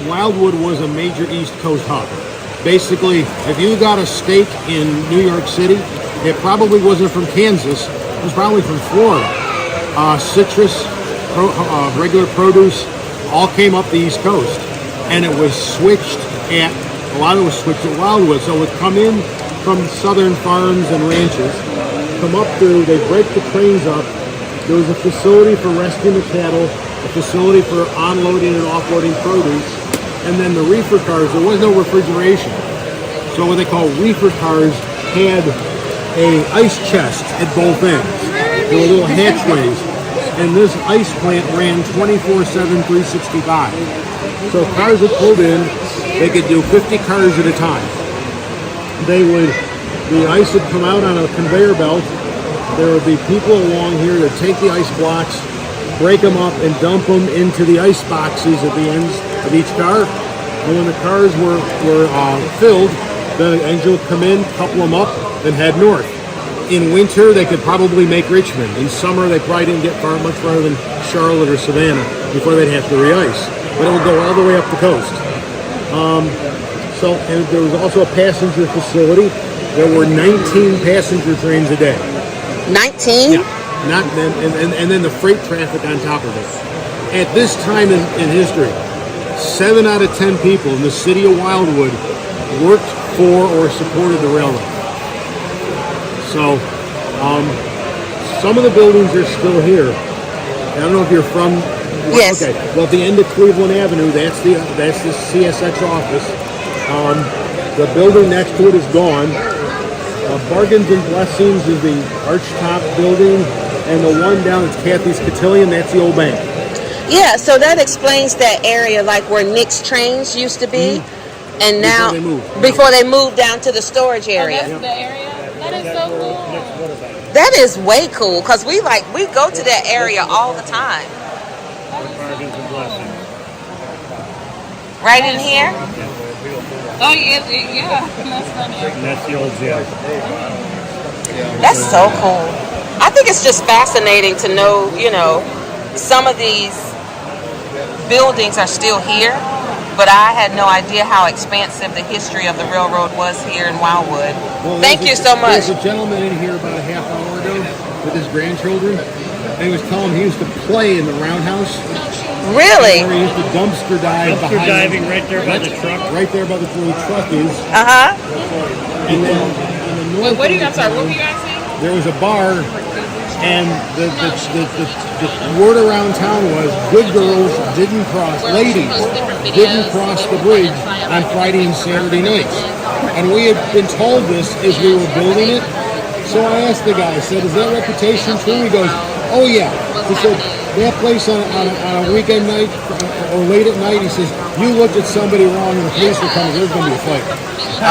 Wildwood was a major East Coast hub. Basically, if you got a steak in New York City, it probably wasn't from Kansas. It was probably from Florida. Citrus, regular produce, all came up the East Coast, and it was switched at a lot of it was switched at Wildwood. So it would come in from southern farms and ranches, come up through. They break the trains up. There was a facility for resting the cattle, a facility for onloading and offloading produce, and then the reefer cars. There was no refrigeration, so what they call reefer cars had a ice chest at both ends. There were little hatchways, and this ice plant ran 24/7, 365. So cars that pulled in, they could do 50 cars at a time. The ice would come out on a conveyor belt. There would be people along here that take the ice blocks, break them up, and dump them into the ice boxes at the ends of each car. And when the cars were filled, the engine would come in, couple them up, and head north. In winter, they could probably make Richmond. In summer, they probably didn't get much farther than Charlotte or Savannah before they'd have to re-ice. But it would go all the way up the coast. And there was also a passenger facility. There were 19 passenger trains a day. 19? Yeah. And then the freight traffic on top of it. At this time in history, 7 out of 10 people in the city of Wildwood worked for or supported the railroad. So, some of the buildings are still here. I don't know if you're from. Yes. Okay. Well, at the end of Cleveland Avenue, that's the CSX office. The building next to it is gone. Bargains and Blessings is the archtop building, and the one down at Kathy's Cotillion, that's the old bank. Yeah, so that explains that area, like where Nick's Trains used to be, and now before they moved down to the storage area. Oh, that's the area. That is so cool. That is way cool because we go to that area all the time. Bargains and Blessings. Right in here. Oh yeah, that's funny. And that's the old jail. That's so cool. I think it's just fascinating to know, some of these buildings are still here, but I had no idea how expansive the history of the railroad was here in Wildwood. Well, Thank you so much. There's a gentleman in here about a half hour ago with his grandchildren, and he was telling him he used to play in the roundhouse. Really? Where he used to dumpster dive Dumpster behind diving right there by the truck. Right there by the where the truck is. Uh-huh. And then on the north What were you guys saying? there was a bar, and the word around town was good girls didn't cross, ladies didn't cross the bridge on Friday and Saturday nights. And we had been told this as we were building it. So I asked the guy, I said, is that reputation true? He goes, oh yeah. He said, that place on a weekend night or late at night, he says, you looked at somebody wrong and the police were coming, there's going to be a fight.